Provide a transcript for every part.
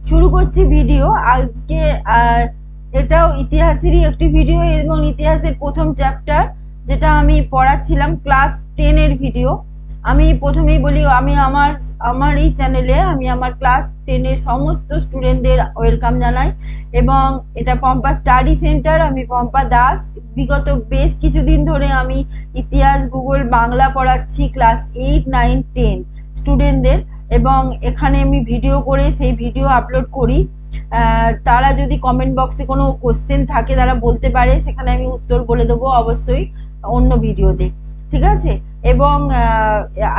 শুরু করছি ভিডিও আজকে। এটাও ইতিহাসেরই একটি ভিডিও এবং ইতিহাসের প্রথম চ্যাপ্টার যেটা আমি পড়াচ্ছিলাম ক্লাস 10 এর ভিডিও। আমি প্রথমেই বলি, আমি আমার আমার এই চ্যানেলে আমি আমার ক্লাস 10 এর সমস্ত স্টুডেন্টদের ওয়েলকাম জানাই। এবং এটা পম্পা স্টাডি সেন্টার, আমি পম্পা দাস। বিগত বেশ কিছুদিন ধরে আমি ইতিহাস, ভূগোল, বাংলা পড়াচ্ছি ক্লাস 8, 9, 10 স্টুডেন্টদের। এবং এখানে আমি ভিডিও করে সেই ভিডিও আপলোড করি। তারা যদি কমেন্ট বক্সে কোনো কোশ্চেন থাকে তারা বলতে পারে, সেখানে আমি উত্তর বলে দেবো অবশ্যই অন্য ভিডিওতে, ঠিক আছে। এবং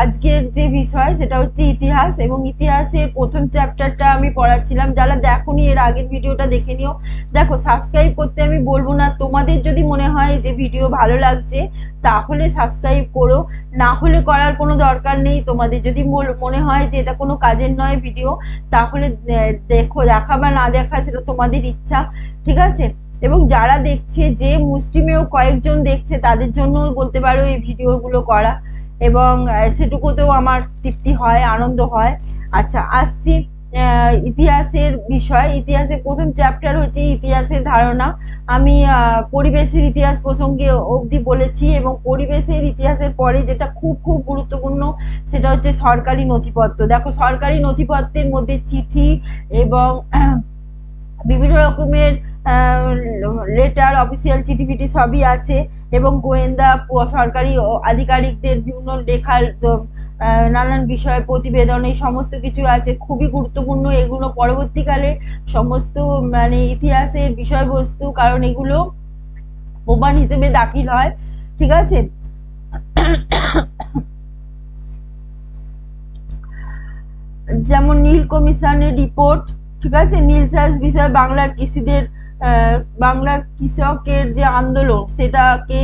আজকের যে বিষয় সেটা হচ্ছে ইতিহাস, এবং ইতিহাসের প্রথম চ্যাপ্টারটা আমি পড়াচ্ছিলাম। যারা দেখোনি এর আগের ভিডিওটা দেখে নিও। দেখো, সাবস্ক্রাইব করতে আমি বলবো না, তোমাদের যদি মনে হয় যে ভিডিও ভালো লাগছে তাহলে সাবস্ক্রাইব করো, না হলে করার কোনো দরকার নেই। তোমাদের যদি মনে হয় যে এটা কোনো কাজের নয় ভিডিও, তাহলে দেখা বা না দেখা সেটা তোমাদের ইচ্ছা, ঠিক আছে। এবং যারা দেখছে, যে মুষ্টিমেয় কয়েকজন দেখছে, তাদের জন্য বলতে পারো এই ভিডিওগুলো করা। এবং সেটুকুতেও আমার তৃপ্তি হয়, আনন্দ হয়। আচ্ছা, আসছি ইতিহাসের বিষয়। ইতিহাসের প্রথম চ্যাপ্টার হচ্ছে ইতিহাসের ধারণা। আমি পরিবেশের ইতিহাস প্রসঙ্গে অবধি বলেছি, এবং পরিবেশের ইতিহাসের পরে যেটা খুব খুব গুরুত্বপূর্ণ সেটা হচ্ছে সরকারি নথিপত্র। দেখো, সরকারি নথিপত্রের মধ্যে চিঠি এবং বিভিন্ন রকমের লেটার, অফিসিয়াল চিঠি ফিটি সবই আছে। এবং গোয়েন্দা সরকারি আধিকারিকদের বিভিন্ন লেখার নানান বিষয় প্রতিবেদন, এই সমস্ত কিছু আছে, খুবই গুরুত্বপূর্ণ এগুলো পরবর্তীকালে সমস্ত মানে ইতিহাসের বিষয়বস্তু, কারণ এগুলো প্রমাণ হিসেবে দাখিল হয়, ঠিক আছে। যেমন নীল কমিশনের রিপোর্ট, ঠিক আছে, নীল চাষ বিষয়, বাংলার কৃষকের যে আন্দোলন সেটাকে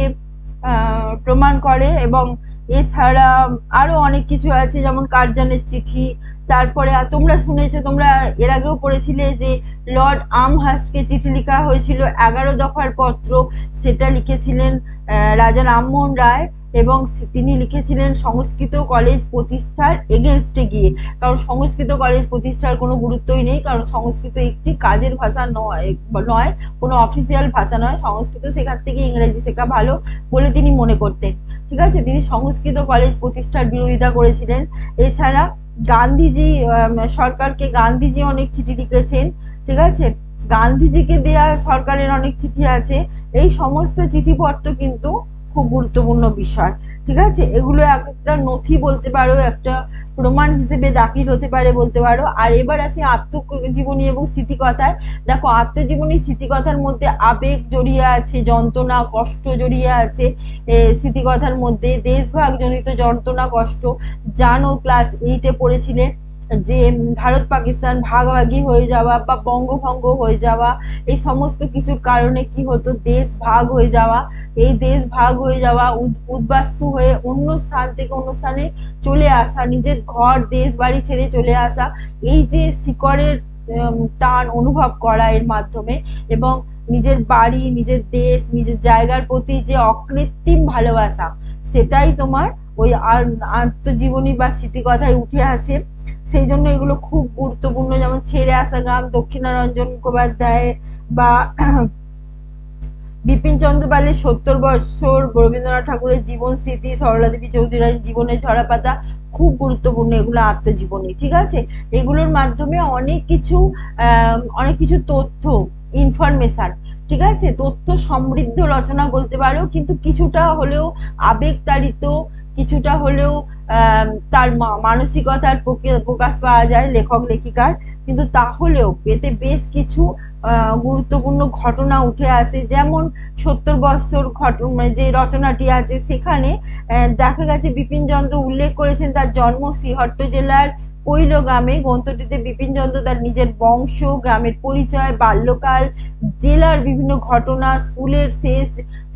প্রমাণ করে। এবং এছাড়া আরো অনেক কিছু আছে, যেমন কার্জনের চিঠি। তারপরে তোমরা শুনেছো, তোমরা এর আগেও পড়েছিলে যে লর্ড আমহার্স্টকে চিঠি লেখা হয়েছিল 11 দফার পত্র, সেটা লিখেছিলেন রাজা রামমোহন রায়। এবং তিনি লিখেছিলেন সংস্কৃত কলেজ প্রতিষ্ঠার এগেনস্টে গিয়ে, কারণ সংস্কৃত কলেজ প্রতিষ্ঠার কোনো গুরুত্বই নেই, কারণ সংস্কৃত একটি কাজের ভাষা নয়, কোনো অফিসিয়াল ভাষা নয়। সংস্কৃত শেখার থেকে ইংরেজি শেখা ভালো বলে তিনি মনে করতেন, ঠিক আছে। তিনি সংস্কৃত কলেজ প্রতিষ্ঠার বিরোধিতা করেছিলেন। এছাড়া গান্ধীজি, সরকারকে গান্ধীজি অনেক চিঠি লিখেছেন, ঠিক আছে। গান্ধীজিকে দেওয়া সরকারের অনেক চিঠি আছে। এই সমস্ত চিঠিপত্র কিন্তু খুব গুরুত্বপূর্ণ বিষয়, ঠিক আছে। এগুলো একটা নথি বলতে পারো, একটা প্রমাণ হিসেবে দাখিল হতে পারে বলতে পারো। আর এবার আসি আত্মজীবনী এবং স্মৃতিকথায়। দেখো, আত্মজীবনী স্মৃতিকথার মধ্যে আবেগ জড়িয়ে আছে, যন্ত্রণা কষ্ট জড়িয়ে আছে। স্মৃতিকথার মধ্যে দেশভাগ জনিত যন্ত্রণা কষ্ট, জানো ক্লাস 8-এ পড়েছিলে যে ভারত পাকিস্তান ভাগাভাগি হয়ে যাওয়া বা বঙ্গভঙ্গ হয়ে যাওয়া, এই সমস্ত কিছুর কারণে কি হতো, দেশ ভাগ হয়ে যাওয়া। এই দেশ ভাগ হয়ে যাওয়া, উদ্বাস্তু হয়ে অন্য স্থান থেকে অন্য স্থানে চলে আসা, নিজের ঘর দেশ বাড়ি ছেড়ে চলে আসা, এই যে শিকড়ের টান অনুভব করা এর মাধ্যমে, এবং নিজের বাড়ি, নিজের দেশ, নিজের জায়গার প্রতি যে অকৃত্রিম ভালোবাসা, সেটাই তোমার ওই আত্মজীবনী বা স্মৃতিকথায় উঠে আসে। সেই জন্য এগুলো খুব গুরুত্বপূর্ণ। যেমন ছেড়ে আসা গ্রাম, দক্ষিণারঞ্জন মুখোপাধ্যায়, বা বিপিন চন্দ্র পালের 70 বছর, রবীন্দ্রনাথ ঠাকুরের জীবন স্মৃতি, সরলা দেবী চৌধুরীর জীবনের ঝরাপাতা, খুব গুরুত্বপূর্ণ এগুলো আত্মজীবনী, ঠিক আছে। এগুলোর মাধ্যমে অনেক কিছু তথ্য, ইনফরমেশন, ঠিক আছে, তথ্য সমৃদ্ধ রচনা বলতে পারো, কিন্তু কিছুটা হলেও আবেগ তাড়িত, কিছুটা হলেও তার মানসিকতার প্রকাশ পাওয়া যায় লেখক লেখিকার। কিন্তু তাহলেও এতে বেশ কিছু গুরুত্বপূর্ণ ঘটনা উঠে আসে। যেমন 70 বছর মানে যে রচনাটি আছে, সেখানে দেখা গেছে বিপিন চন্দ্র উল্লেখ করেছেন তার জন্ম শ্রীহট্ট জেলার কৈল গ্রামে। গ্রন্থটিতে বিপিন চন্দ্র তার নিজের বংশ, গ্রামের পরিচয়, বাল্যকাল, জেলার বিভিন্ন ঘটনা, স্কুলের শেষ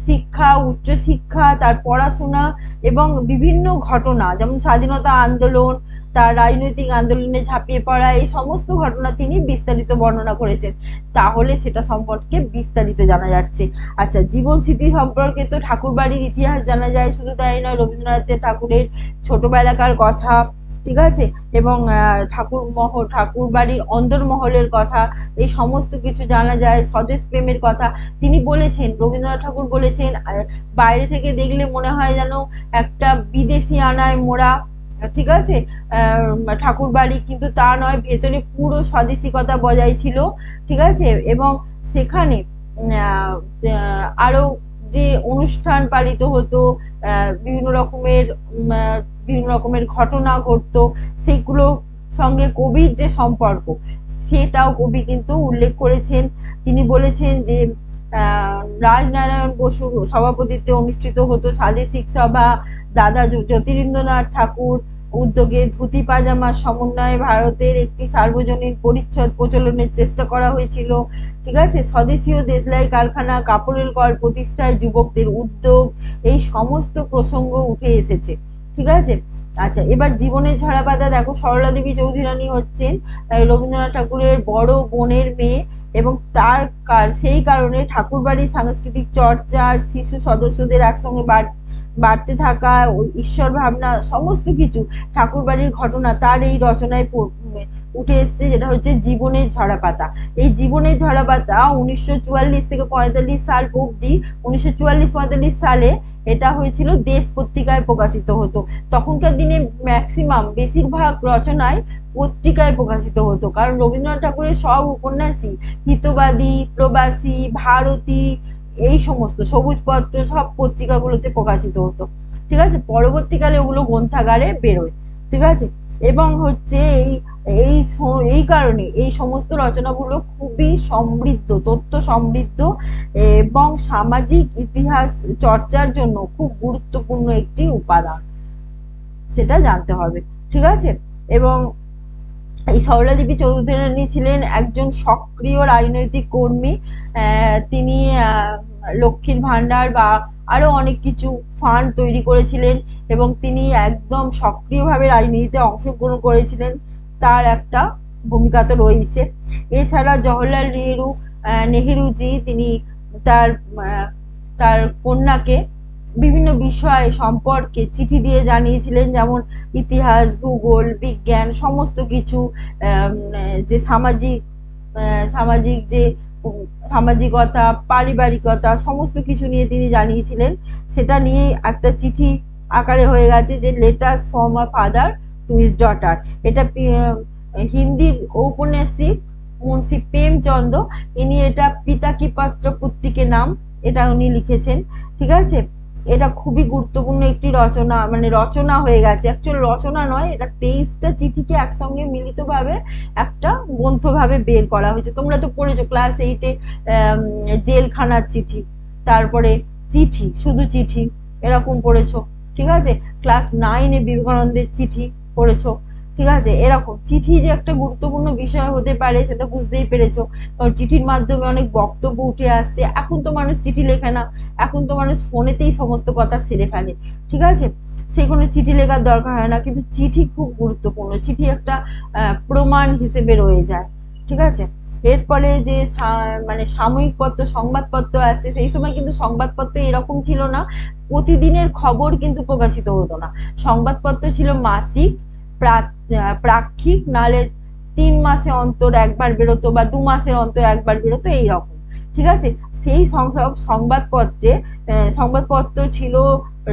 শিক্ষা, উচ্চশিক্ষা, তার পড়াশোনা এবং বিভিন্ন ঘটনা, যেমন স্বাধীনতা আন্দোলন, তার রাজনৈতিক আন্দোলনে ঝাঁপিয়ে পড়া, এই সমস্ত ঘটনা তিনি বিস্তারিত বর্ণনা করেছেন। তাহলে সেটা সম্পর্কে বিস্তারিত জানা যাচ্ছে। আচ্ছা, জীবন স্মৃতি সম্পর্কে তো ঠাকুর বাড়ির ইতিহাস জানা যায়, শুধু তাই নয়, রবীন্দ্রনাথ ঠাকুরের ছোটবেলাকার কথা, ঠিক আছে, এবং ঠাকুর বাড়ির অন্দরমহলের কথা, এই সমস্ত কিছু জানা যায়। স্বদেশ প্রেমের কথা তিনি বলেছেন, রবীন্দ্রনাথ ঠাকুর বলেছেন, বাইরে থেকে দেখলে মনে হয় যেন একটা বিদেশি আনায় মোড়া, ঠিক আছে, ঠাকুর বাড়ি, কিন্তু তা নয়, ভেতরে পুরো স্বদেশিকতা বজায় ছিল, ঠিক আছে। এবং সেখানে আরো যে অনুষ্ঠান পালিত হতো, বিভিন্ন রকমের ঘটনা ঘটতো, সেইগুলো সঙ্গে কবির যে সম্পর্ক সেটাও কবি কিন্তু উল্লেখ করেছেন। তিনি বলেছেন যে রাজনারায়ণ বসুর সভাপতিত্বে অনুষ্ঠিত হতো স্বাদেশিক সভা, দাদা জ্যোতিরিন্দ্রনাথ ঠাকুর উদ্যোগে ধুতি পাজামার সমন্বয়ে ভারতের একটি সার্বজনীন পরিচ্ছদ প্রচলনের চেষ্টা করা হয়েছিল, ঠিক আছে। স্বদেশীয় দেশলাই কারখানা, কাপড়ের কল প্রতিষ্ঠায় যুবকদের উদ্যোগ, এই সমস্ত প্রসঙ্গ উঠে এসেছে, ঠিক আছে। আচ্ছা, এবার জীবনের ঝরাপাতা দেখো, সরলা দেবী চৌধুরানী হচ্ছেন রবীন্দ্রনাথ ঠাকুরের বড় বোনের মেয়ে, এবং সেই কারণে ঠাকুরবাড়ির সাংস্কৃতিক চর্চা, শিশু সদস্যদের একসঙ্গে বাড়তে থাকা, ঈশ্বর ভাবনা, সমস্ত কিছু ঠাকুরবাড়ির ঘটনা তার এই রচনায় উঠে এসছে, যেটা হচ্ছে জীবনের ঝরাপাতা। এই জীবনের ঝরাপাতা 1944 থেকে 45 সাল অব্দি, 1944-45 সালে এটা হয়েছিল দেশ পত্রিকায় প্রকাশিত হতো। তখনকার দিনে ম্যাক্সিমাম বেশিরভাগ রচনায় পত্রিকায় প্রকাশিত হতো, কারণ রবীন্দ্রনাথ ঠাকুরের সব উপন্যাসই হিতবাদী, প্রবাসী, ভারতী, এই সমস্ত সবুজপত্র সব পত্রিকাগুলোতে প্রকাশিত হতো, ঠিক আছে। পরবর্তীকালে ওগুলো গ্রন্থাগারে বেরোয়, ঠিক আছে। এবং হচ্ছে এই কারণে এই সমস্ত রচনাগুলো খুবই সমৃদ্ধ, তথ্য সমৃদ্ধ, এবং সামাজিক ইতিহাস চর্চার জন্য খুব গুরুত্বপূর্ণ একটি উপাদান, সেটা জানতে হবে, ঠিক আছে। এবং এই সরলা দেবী চৌধুরানী ছিলেন একজন সক্রিয় রাজনৈতিক কর্মী। তিনি লক্ষ্মীর ভান্ডার বা আরো অনেক কিছু ফান্ড তৈরি করেছিলেন, এবং তিনি একদম সক্রিয়ভাবে রাজনীতিতে অংশগ্রহণ করেছিলেন, তার একটা ভূমিকা তো রয়েছে। এছাড়া জওহরলাল নেহেরুজি তিনি তার তার কন্যাকে বিভিন্ন বিষয় সম্পর্কে চিঠি দিয়ে জানিয়েছিলেন, যেমন ইতিহাস, ভূগোল, বিজ্ঞান, সমস্ত কিছু, যে সামাজিক যে সামাজিকতা, পারিবারিকতা, সমস্ত কিছু নিয়ে তিনি জানিয়েছিলেন। সেটা নিয়ে একটা চিঠি আকারে হয়ে গেছে, যে letters from a father to his daughter. এটা হিন্দির ঔপন্যাসিক মুন্সি প্রেমচন্দ্র, ইনি এটা পিতা কি পত্র পুত্তিকে নাম, এটা উনি লিখেছেন, ঠিক আছে। এটা খুবই গুরুত্বপূর্ণ একটি রচনা, মানে রচনা হয়ে গেছে, অ্যাকচুয়াল রচনা নয়, এটা 23টা চিঠিকে একসঙ্গে মিলিতভাবে একটা গ্রন্থভাবে বের করা হয়েছে। তোমরা তো পড়েছো ক্লাস 8-এ জেলখানার চিঠি, তারপরে চিঠি, শুধু চিঠি, এরকম পড়েছো, ঠিক আছে। ক্লাস 9-এ বিবেকানন্দের চিঠি পড়েছো, ঠিক আছে। এরকম চিঠি যে একটা গুরুত্বপূর্ণ বিষয় হতে পারে সেটা বুঝতেই পেরেছো, কারণ চিঠির মাধ্যমে অনেক বক্তব্য উঠে আসছে। এখন তো মানুষ চিঠি লেখে না, এখন তো মানুষ ফোনেতেই সমস্ত কথা সেরে ফেলে, ঠিক আছে। সেখানে চিঠি লেখার দরকার হয় না, কিন্তু চিঠি খুব গুরুত্বপূর্ণ, চিঠি একটা প্রমাণ হিসেবে রয়ে যায়, ঠিক আছে। এরপরে যে মানে সাময়িক পত্র, সংবাদপত্র আসছে, সেই সময় কিন্তু সংবাদপত্র এরকম ছিল না, প্রতিদিনের খবর কিন্তু প্রকাশিত হতো না। সংবাদপত্র ছিল মাসিক, প্রাক্ষিক, নাহলে 3 মাসে অন্তর একবার বেরোতো, বা 2 মাসের অন্তর একবার বেরোতো, এইরকম, ঠিক আছে। সেই সংবাদপত্র ছিল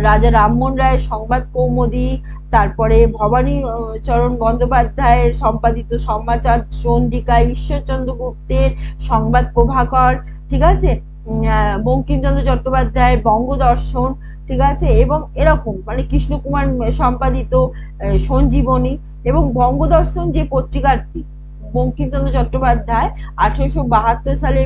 রাজা রামমোহন রায়ের সংবাদ কৌমুদী, তারপরে ভবানী চরণ বন্দ্যোপাধ্যায়ের সম্পাদিত সমাচার চন্ডিকা, ঈশ্বরচন্দ্র গুপ্তের সংবাদ প্রভাকর, ঠিক আছে, বঙ্কিমচন্দ্র চট্টোপাধ্যায়ের বঙ্গদর্শন, ঠিক আছে, এবং এরকম মানে কৃষ্ণকুমার সম্পাদিত সঞ্জীবনী। এবং বঙ্গদর্শন যে পত্রিকাটি বঙ্কিমচন্দ্র চট্টোপাধ্যায় 1872 সালে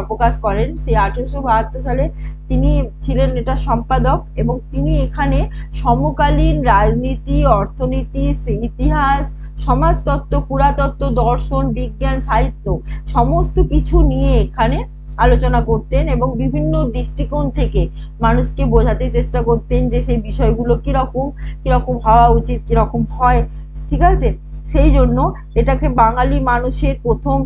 প্রকাশ করেন, সেই 1872 সালে তিনি ছিলেন এটা সম্পাদক, এবং তিনি এখানে সমকালীন রাজনীতি, অর্থনীতি, ইতিহাস, সমাজতত্ত্ব, পুরাতত্ত্ব, দর্শন, বিজ্ঞান, সাহিত্য, সমস্ত কিছু নিয়ে এখানে আলোচনা করতেন, এবং বিভিন্ন দৃষ্টিকোণ থেকে মানুষকে বোঝাতে চেষ্টা করতেন যে সেই বিষয়গুলো কিরকম হওয়া উচিত, কিরকম হয়, ঠিক আছে। সেই জন্য এটাকে বাঙালি মানুষের প্রথম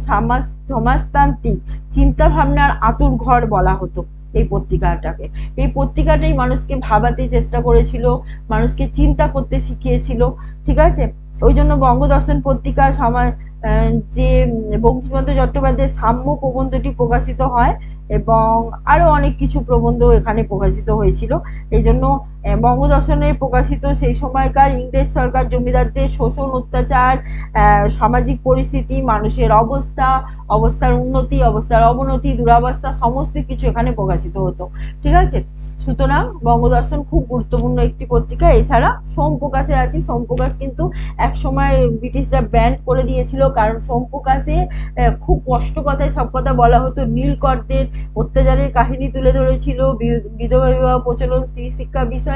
সমাজতান্ত্রিক চিন্তা ভাবনার আঁতুড়ঘর বলা হতো এই পত্রিকাটাকে। এই পত্রিকাটাই মানুষকে ভাবাতে চেষ্টা করেছিল, মানুষকে চিন্তা করতে শিখিয়েছিল, ঠিক আছে। ওই জন্য বঙ্গদর্শন পত্রিকা যে বঙ্কিমচন্দ্র চট্টোপাধ্যায়ের সাম্য প্রবন্ধটি প্রকাশিত হয় এবং আরো অনেক কিছু প্রবন্ধ এখানে প্রকাশিত হয়েছিল। এই জন্য বঙ্গদর্শনে প্রকাশিত সেই সময়কার ইংরেজ সরকার, জমিদারদের শোষণ, অত্যাচার, সামাজিক পরিস্থিতি, মানুষের অবস্থার উন্নতি, অবস্থার অবনতি, দুরাবস্থা, সমস্ত কিছু এখানে প্রকাশিত হতো, ঠিক আছে। সুতরাং বঙ্গদর্শন খুব গুরুত্বপূর্ণ একটি পত্রিকা। এছাড়া সোমপ্রকাশে আছি। সোমপ্রকাশ কিন্তু এক সময় ব্রিটিশরা ব্যান করে দিয়েছিল, কারণ সোমপ্রকাশে খুব স্পষ্ট কথায় সব কথা বলা হতো। নীলকরদের অত্যাচারের কাহিনী তুলে ধরেছিল, বিধবা বিবাহ প্রচলন, স্ত্রী শিক্ষা বিষয়ে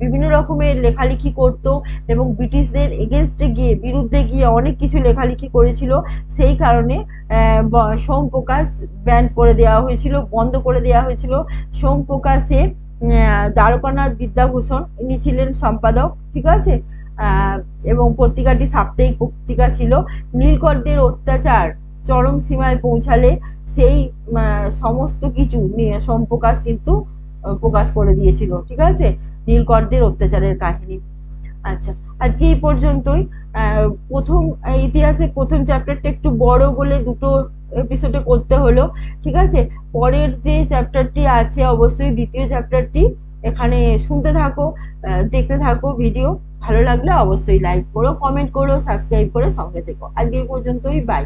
বিভিন্ন রকমের লেখালেখি করতো এবং ব্রিটিশদের এগেনস্টে গিয়ে, বিরুদ্ধে গিয়ে অনেক কিছু লেখালেখি করেছিল। সেই কারণে সোমপ্রকাশ ব্যান করে দেওয়া হয়েছিল, বন্ধ করে দেওয়া হয়েছিল। সোমপ্রকাশে দ্বারকানাথ বিদ্যাভূষণ ইনি ছিলেন সম্পাদক, ঠিক আছে। এবং পত্রিকাটি সাপ্তাহিক পত্রিকা ছিল। নীলকরদের অত্যাচার চরম সীমায় পৌঁছালে সেই সমস্ত কিছু সোমপ্রকাশ কিন্তু প্রকাশ করে দিয়েছিল, ঠিক আছে, নীলকরদের অত্যাচারের কাহিনী। আচ্ছা, আজকে এই পর্যন্তই। প্রথম ইতিহাসের প্রথম চ্যাপ্টারটা একটু বড় বলে দুটো এপিসোডে করতে হলো, ঠিক আছে। পরের যে চ্যাপ্টারটি আছে, অবশ্যই দ্বিতীয় চ্যাপ্টারটি এখানে শুনতে থাকো, দেখতে থাকো ভিডিও। ভালো লাগলে অবশ্যই লাইক করো, কমেন্ট করো, সাবস্ক্রাইব করে সঙ্গে থেকো। আজকে এই পর্যন্তই, বাই।